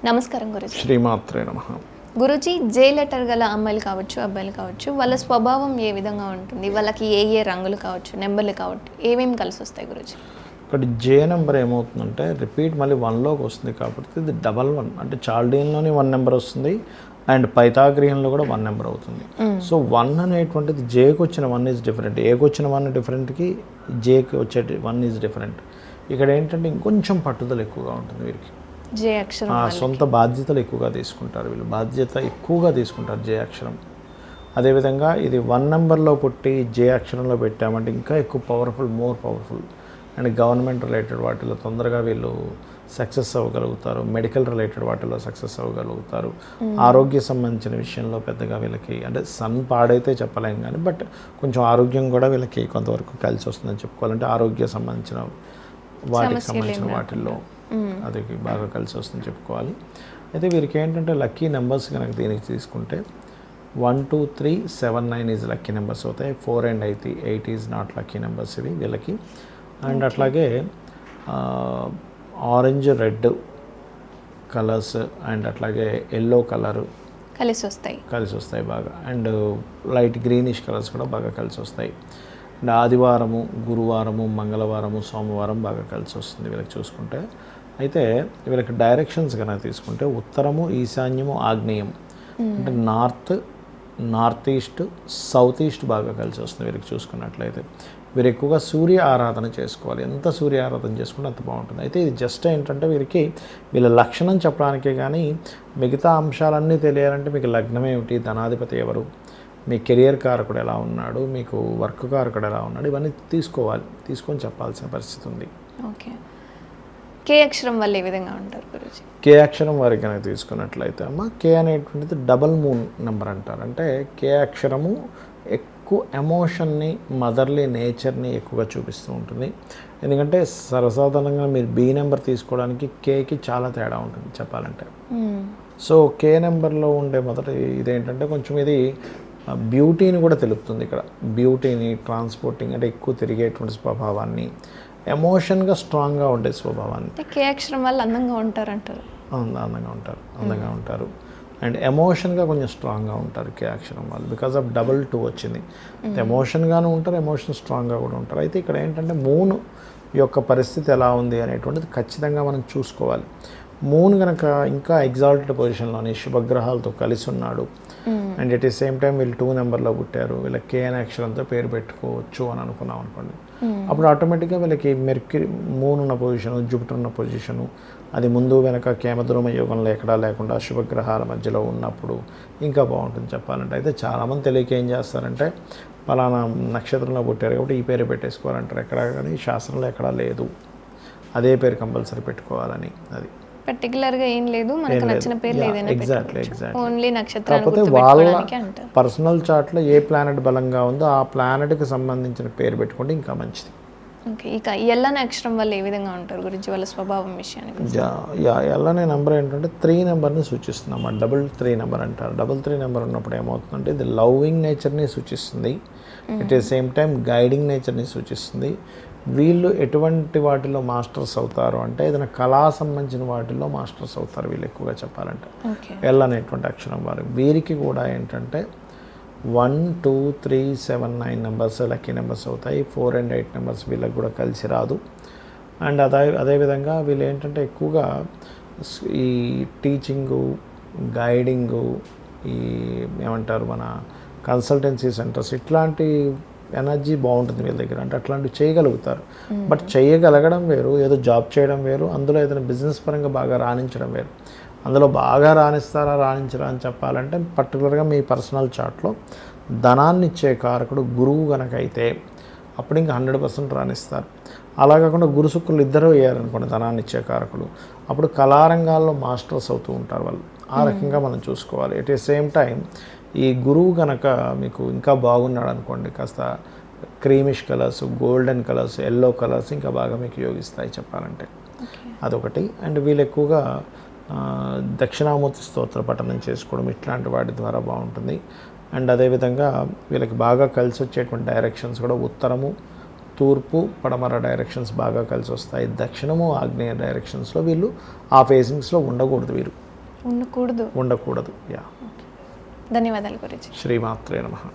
నమస్కారం గురుజీ. శ్రీమాత్రే నమః. గురుజీ, జే లెటర్ గల అమ్మాయిలు కావచ్చు, అబ్బాయిలు కావచ్చు, వాళ్ళ స్వభావం ఏ విధంగా ఉంటుంది? వాళ్ళకి ఏ ఏ రంగులు కావచ్చు, నెంబర్లు కావచ్చు, ఏమేమి కలిసి వస్తాయి గురుజీ? ఇక్కడ జే నెంబర్ ఏమవుతుందంటే రిపీట్ మళ్ళీ 1లోకి వస్తుంది కాబట్టి ఇది డబల్ 1 అంటే చాల్డీన్లోని 1 నెంబర్ వస్తుంది అండ్ పైథాగరియన్లో కూడా 1 నెంబర్ అవుతుంది. సో 1 అనేటువంటిది జేకి వచ్చిన 1 ఈజ్ డిఫరెంట్, ఏకి వచ్చిన 1 డిఫరెంట్కి జేకి వచ్చే 1 ఈజ్ డిఫరెంట్. ఇక్కడ ఏంటంటే ఇంకొంచెం పట్టుదల ఎక్కువగా ఉంటుంది వీరికి. జే అక్షరం సొంత బాధ్యతలు ఎక్కువగా తీసుకుంటారు, వీళ్ళు బాధ్యత ఎక్కువగా తీసుకుంటారు జే అక్షరం. అదేవిధంగా ఇది 1 నెంబర్లో పుట్టి జే అక్షరంలో పెట్టామంటే ఇంకా ఎక్కువ powerful, more powerful. And government related వాటిలో తొందరగా వీళ్ళు సక్సెస్ అవ్వగలుగుతారు, మెడికల్ రిలేటెడ్ వాటిలో సక్సెస్ అవ్వగలుగుతారు. ఆరోగ్య సంబంధించిన విషయంలో పెద్దగా వీళ్ళకి అంటే సన్ పాడైతే చెప్పలేం కానీ బట్ కొంచెం ఆరోగ్యం కూడా వీళ్ళకి కొంతవరకు కలిసి వస్తుందని చెప్పుకోవాలంటే ఆరోగ్య సంబంధించిన వాటికి సంబంధించిన వాటిల్లో అది బాగా కలిసి వస్తుందని చెప్పుకోవాలి. అయితే వీరికి ఏంటంటే లక్కీ నెంబర్స్ కనుక దీనికి తీసుకుంటే 1, 2, 3, 7, 9 ఈజ్ లక్కీ నెంబర్స్ అవుతాయి. 4 and 8 is not lucky numbers ఇవి వీళ్ళకి. అండ్ అట్లాగే ఆరెంజ్, రెడ్ కలర్స్ అండ్ అట్లాగే ఎల్లో కలరు కలిసి వస్తాయి బాగా. అండ్ లైట్ గ్రీనిష్ కలర్స్ కూడా బాగా కలిసి వస్తాయి. అండ్ ఆదివారము, గురువారము, మంగళవారము, సోమవారం బాగా కలిసి వస్తుంది వీళ్ళకి చూసుకుంటే. అయితే వీళ్ళకి డైరెక్షన్స్ కనుక తీసుకుంటే ఉత్తరము, ఈశాన్యము, ఆగ్నేయం అంటే నార్త్ ఈస్ట్, సౌత్ ఈస్ట్ బాగా కలిసి వస్తుంది వీళ్ళకి చూసుకున్నట్లయితే. వీరు ఎక్కువగా సూర్య ఆరాధన చేసుకోవాలి, ఎంత సూర్య ఆరాధన చేసుకుంటే అంత బాగుంటుంది. అయితే ఇది జస్ట్ ఏంటంటే వీరికి వీళ్ళ లక్షణం చెప్పడానికే కానీ మిగతా అంశాలన్నీ తెలియాలంటే మీకు లగ్నం ఏమిటి, ధనాధిపతి ఎవరు, మీ కెరియర్ కారకుడు ఎలా ఉన్నాడు, మీకు వర్క్ కారకుడు ఎలా ఉన్నాడు, ఇవన్నీ తీసుకొని చెప్పాల్సిన పరిస్థితి ఉంది. ఓకే. కే అక్షరం వల్ల ఏ విధంగా ఉంటారు గురుజీ? కే అక్షరం వారికి కనుక తీసుకున్నట్లయితే అమ్మ, కే అనేటువంటిది డబల్ మూన్ నెంబర్ అంటారు. అంటే కే అక్షరము ఎక్కువ ఎమోషన్ని, మదర్లీ నేచర్ని ఎక్కువగా చూపిస్తూ ఉంటుంది. ఎందుకంటే సర్వసాధారణంగా మీరు బి నెంబర్ తీసుకోవడానికి కేకి చాలా తేడా ఉంటుంది చెప్పాలంటే. సో కే నెంబర్లో ఉండే మొదటి ఇదేంటంటే కొంచెం ఇది బ్యూటీని కూడా తెలుపుతుంది. ఇక్కడ బ్యూటీని, ట్రాన్స్పోర్టింగ్ అంటే ఎక్కువ తిరిగేటువంటి స్వభావాన్ని, ఎమోషన్గా స్ట్రాంగ్గా ఉండే స్వభావాన్ని. కే అక్షరం వల్ల అందంగా ఉంటారంటారు. అందంగా ఉంటారు అండ్ ఎమోషన్గా కొంచెం స్ట్రాంగ్గా ఉంటారు కే అక్షరం వాళ్ళు. బికాజ్ ఆఫ్ 2 వచ్చింది. ఎమోషన్గాను ఉంటారు, ఎమోషన్ స్ట్రాంగ్గా కూడా ఉంటారు. అయితే ఇక్కడ ఏంటంటే మూన్ యొక్క పరిస్థితి ఎలా ఉంది అనేటువంటిది ఖచ్చితంగా మనం చూసుకోవాలి. మూన్ కనుక ఇంకా ఎగ్జాల్టెడ్ పొజిషన్లోని శుభగ్రహాలతో కలిసి ఉన్నాడు and at the same time వీళ్ళు 2 నెంబర్లో పుట్టారు, వీళ్ళకి కే అనే అక్షరంతో పేరు పెట్టుకోవచ్చు అని అనుకున్నాం అనుకోండి. అప్పుడు ఆటోమేటిక్గా వీళ్ళకి మెర్క్యూరీ, మూన్ ఉన్న పొజిషను, జూపిటర్ ఉన్న పొజిషను, అది ముందు వెనక కేమద్రోమ యోగంలో ఎక్కడా లేకుండా శుభగ్రహాల మధ్యలో ఉన్నప్పుడు ఇంకా బాగుంటుంది చెప్పాలంటే. అయితే చాలామంది తెలియక ఏం చేస్తారంటే పలానా నక్షత్రంలో పుట్టారు కాబట్టి ఈ పేరు పెట్టేసుకోవాలంటారు. ఎక్కడా కానీ శాస్త్రంలో ఎక్కడా లేదు అదే పేరు కంపల్సరీ పెట్టుకోవాలని. అది పర్టికులర్గా ఏం లేదు, మనకు నచ్చిన పేరు ఏదైనా ఎగ్జాక్ట్లీ. ఓన్లీ నక్షత్రాన్ని కాకపోతే వాళ్ళ అంటారు. పర్సనల్ చార్ట్లో ఏ ప్లానెట్ బలంగా ఉందో ఆ ప్లానెట్కి సంబంధించిన పేరు పెట్టుకుంటే ఇంకా మంచిది. ఓకే. ఇక ఎల్లనే అక్షరం వల్ల ఏ విధంగా ఉంటారు గురించి వాళ్ళ స్వభావం విషయానికి? ఎల్లనే నెంబర్ ఏంటంటే 3 నెంబర్ని సూచిస్తున్నాం. 3 నెంబర్ అంటారు. 3 నెంబర్ ఉన్నప్పుడు ఏమవుతుందంటే ఇది లవింగ్ నేచర్ని సూచిస్తుంది, at the same time guiding నేచర్ని సూచిస్తుంది. వీళ్ళు ఎటువంటి వాటిలో మాస్టర్స్ అవుతారు అంటే ఏదైనా కళా సంబంధించిన వాటిల్లో మాస్టర్స్ అవుతారు వీళ్ళు ఎక్కువగా చెప్పాలంటే. ఎల్ అనేటువంటి అక్షరం వారు. వీరికి కూడా ఏంటంటే 1, 2, 3, 7, 9 నెంబర్స్ లక్కీ నెంబర్స్ అవుతాయి. 4 and 8 నెంబర్స్ వీళ్ళకి కూడా కలిసి రాదు. అండ్ అదేవిధంగా వీళ్ళు ఏంటంటే ఎక్కువగా ఈ టీచింగు, గైడింగు, ఈ ఏమంటారు మన కన్సల్టెన్సీ సెంటర్స్, ఇట్లాంటి ఎనర్జీ బాగుంటుంది వీళ్ళ దగ్గర. అంటే అట్లాంటివి చేయగలుగుతారు. బట్ చేయగలగడం వేరు, ఏదో జాబ్ చేయడం వేరు, అందులో ఏదైనా బిజినెస్ పరంగా బాగా రాణించడం వేరు. అందులో బాగా రాణిస్తారా రాణించరా అని చెప్పాలంటే పర్టికులర్గా మీ పర్సనల్ చార్ట్లో ధనాన్ని ఇచ్చే కారకుడు గురువు కనుక అయితే అప్పుడు ఇంకా 100% రాణిస్తారు. అలా కాకుండా గురు శుక్రులు ఇద్దరు అయ్యారనుకోండి ధనాన్ని ఇచ్చే కారకుడు, అప్పుడు కళారంగాల్లో మాస్టర్స్ అవుతూ ఉంటారు వాళ్ళు. ఆ రకంగా మనం చూసుకోవాలి. ఎట్ ది సేమ్ టైం ఈ గురువు కనుక మీకు ఇంకా బాగున్నాడు అనుకోండి, కాస్త creamish colours, golden colours, yellow colours ఇంకా బాగా మీకు యోగిస్తాయి చెప్పాలంటే. అదొకటి. అండ్ వీళ్ళు ఎక్కువగా దక్షిణామూర్తి స్తోత్ర పఠనం చేసుకోవడం ఇట్లాంటి వాటి ద్వారా బాగుంటుంది. అండ్ అదేవిధంగా వీళ్ళకి బాగా కలిసి వచ్చేటువంటి డైరెక్షన్స్ కూడా ఉత్తరము, తూర్పు, పడమర డైరెక్షన్స్ బాగా కలిసి వస్తాయి. దక్షిణము, ఆగ్నేయ డైరెక్షన్స్లో వీళ్ళు ఆ ఫేసింగ్స్లో ఉండకూడదు వీరు. ఉండకూడదు. ఉండకూడదు. యా. ధన్యవాదాలు గురించి. శ్రీమాత్రే నమః.